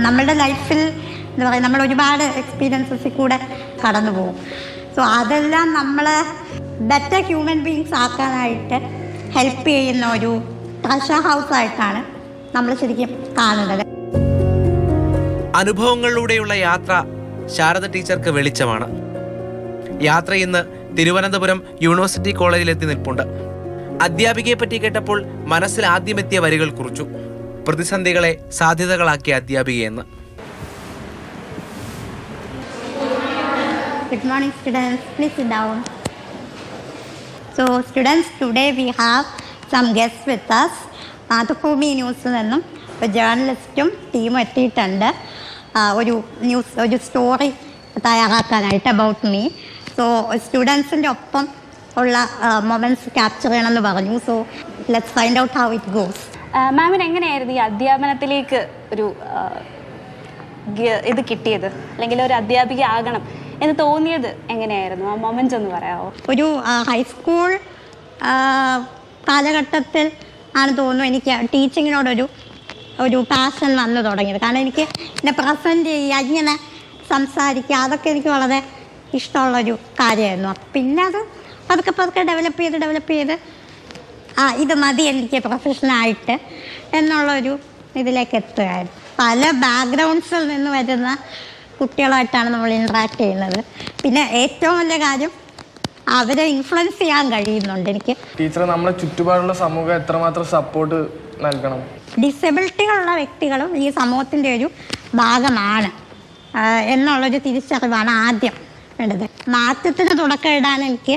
നമ്മളുടെ ലൈഫിൽ എന്താ പറയുക, നമ്മൾ ഒരുപാട് എക്സ്പീരിയൻസസിൽ കൂടെ കടന്നു പോകും. സോ അതെല്ലാം നമ്മളെ ബെറ്റർ ഹ്യൂമൻ ബീങ്സ് ആക്കാനായിട്ട് ഹെൽപ്പ് ചെയ്യുന്ന ഒരു ട്രഷർ ഹൗസ് ആയിട്ടാണ് നമ്മൾ ശരിക്കും കാണുന്നത്. അനുഭവങ്ങളിലൂടെയുള്ള യാത്ര ശാരദ ടീച്ചർക്ക് വെളിച്ചമാണ്. യാത്ര ഇന്ന് തിരുവനന്തപുരം യൂണിവേഴ്സിറ്റി കോളേജിലെത്തി നിൽപ്പുണ്ട്. അധ്യാപികയെ പറ്റി കേട്ടപ്പോൾ മനസ്സിൽ ആദ്യമെത്തിയ വരികൾ കുറിച്ചു. പ്രതിസന്ധികളെ സാധ്യതകളാക്കിയ അധ്യാപികയെന്ന്. Good morning, students. Please sit down. So, students, today we have some guests with us. Mathrubhumi ന്യൂസിൽ നിന്നും ഒരു ജേർണലിസ്റ്റും ടീമും എത്തിയിട്ടുണ്ട് ഒരു സ്റ്റോറി തയ്യാറാക്കാനായിട്ട് അബൌട്ട് മീ. സോ സ്റ്റുഡൻസിൻ്റെ ഒപ്പം ഉള്ള മൊമെൻറ്റ്സ് ക്യാപ്ചർ ചെയ്യണമെന്ന് പറഞ്ഞു. So let's find out how it goes. മാമിന് എങ്ങനെയായിരുന്നു ഈ അധ്യാപനത്തിലേക്ക് ഒരു ഇത് കിട്ടിയത്, അല്ലെങ്കിൽ ഒരു അധ്യാപിക ആകണം എന്ന് തോന്നിയത് എങ്ങനെയായിരുന്നു? ആ മൊമെന്റ്സ് ഒന്ന് പറയാമോ? ഒരു ഹൈസ്കൂൾ കാലഘട്ടത്തിൽ ആണ് തോന്നുന്നു എനിക്ക് ടീച്ചിങ്ങിനോടൊരു പാഷൻ വന്നു തുടങ്ങിയത്. കാരണം എനിക്ക് എന്നെ പ്രസൻറ്റ് ചെയ്യുക, ഇങ്ങനെ സംസാരിക്കുക, അതൊക്കെ എനിക്ക് വളരെ ഇഷ്ടമുള്ളൊരു കാര്യമായിരുന്നു. പിന്നെ അത് പതുക്കെ ഡെവലപ്പ് ചെയ്ത് ഇത് മതി എനിക്ക് പ്രൊഫഷനായിട്ട് എന്നുള്ളൊരു ഇതിലേക്ക് എത്തുകയായിരുന്നു. പല ബാക്ക്ഗ്രൗണ്ട്സിൽ നിന്ന് വരുന്ന കുട്ടികളായിട്ടാണ് നമ്മൾ ഇൻട്രാക്ട് ചെയ്യുന്നത്. പിന്നെ ഏറ്റവും വലിയ കാര്യം അവരെ ഇൻഫ്ലുവൻസ് ചെയ്യാൻ കഴിയുന്നുണ്ട് എനിക്ക്. ടീച്ചർ നമ്മളെ ചുറ്റുപാടുള്ള സമൂഹം എത്രമാത്രം സപ്പോർട്ട് നൽകണം? ഡിസബിലിറ്റികളുള്ള വ്യക്തികളും ഈ സമൂഹത്തിൻ്റെ ഒരു ഭാഗമാണ് എന്നുള്ളൊരു തിരിച്ചറിവാണ് ആദ്യം വേണ്ടത്. മാറ്റത്തിന് തുടക്കമിടാൻ എനിക്ക്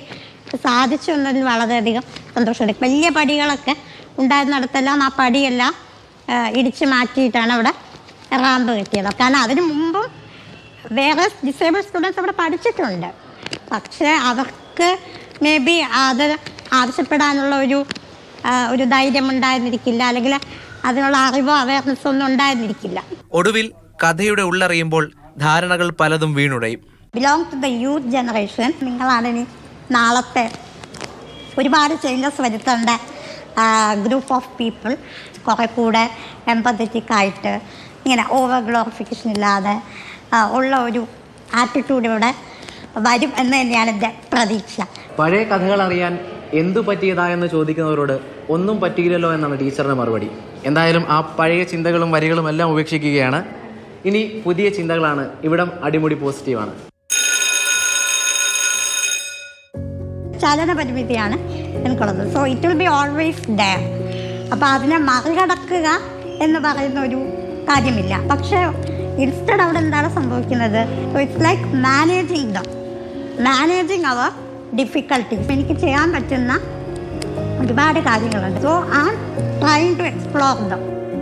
സാധിച്ചു എന്നതിൽ വളരെയധികം സന്തോഷമുണ്ട്. വലിയ പടികളൊക്കെ ഉണ്ടായിരുന്നിടത്തെല്ലാം ആ പടിയെല്ലാം ഇടിച്ചു മാറ്റിയിട്ടാണ് അവിടെ റാമ്പ് കെട്ടിയത്. കാരണം അതിന് മുമ്പും വേറെ ഡിസേബിൾ സ്റ്റുഡൻസ് അവിടെ പഠിച്ചിട്ടുണ്ട്. പക്ഷേ അവർക്ക് മേ ബി അത് ആവശ്യപ്പെടാനുള്ള ഒരു ധൈര്യം ഉണ്ടായിരുന്നിരിക്കില്ല, അല്ലെങ്കിൽ അതിനുള്ള അറിവോ അവയർനെസ്സോ ഒന്നും ഉണ്ടായിരുന്നിരിക്കില്ല. ഒടുവിൽ കഥയുടെ ഉള്ളറിയുമ്പോൾ ധാരണകൾ പലതും വീണുടയും. Belong to the youth generation. നിങ്ങളാണ് ഇനി നാളത്തെ ഒരുപാട് ചേഞ്ചസ് വരുത്തേണ്ട ഗ്രൂപ്പ് ഓഫ് പീപ്പിൾ. കുറേ കൂടെ എംപത്തറ്റിക്കായിട്ട് ഇങ്ങനെ ഓവർ ഗ്ലോറിഫിക്കേഷൻ ഇല്ലാതെ ഉള്ള ഒരു ആറ്റിറ്റ്യൂഡ് ഇവിടെ വരും എന്ന് തന്നെയാണ് എൻ്റെ പ്രതീക്ഷ. പഴയ കഥകൾ അറിയാൻ എന്തു പറ്റിയതായെന്ന് ചോദിക്കുന്നവരോട് ഒന്നും പറ്റിയില്ലല്ലോ എന്നാണ് ടീച്ചറുടെ മറുപടി. എന്തായാലും ആ പഴയ ചിന്തകളും വരികളും എല്ലാം ഉപേക്ഷിക്കുകയാണ്. ഇനി പുതിയ ചിന്തകളാണ്. ഇവിടം അടിമുടി പോസിറ്റീവാണ്. ചലന പരിമിതിയാണ് എനിക്കുള്ളത്. So it will be always dare. അപ്പോൾ അതിനെ മറികടക്കുക എന്ന് പറയുന്ന ഒരു കാര്യമില്ല. പക്ഷേ ഇൻസ്റ്റഡ് അവിടെ എന്താണ് സംഭവിക്കുന്നത്? So it's like managing our difficulties. എനിക്ക് ചെയ്യാൻ പറ്റുന്ന ഒരുപാട് കാര്യങ്ങളുണ്ട്. So I am trying to explore them.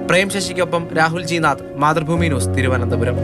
Prem ശശിക്കൊപ്പം രാഹുൽ ജി നാഥ്, മാതൃഭൂമി ന്യൂസ്, തിരുവനന്തപുരം.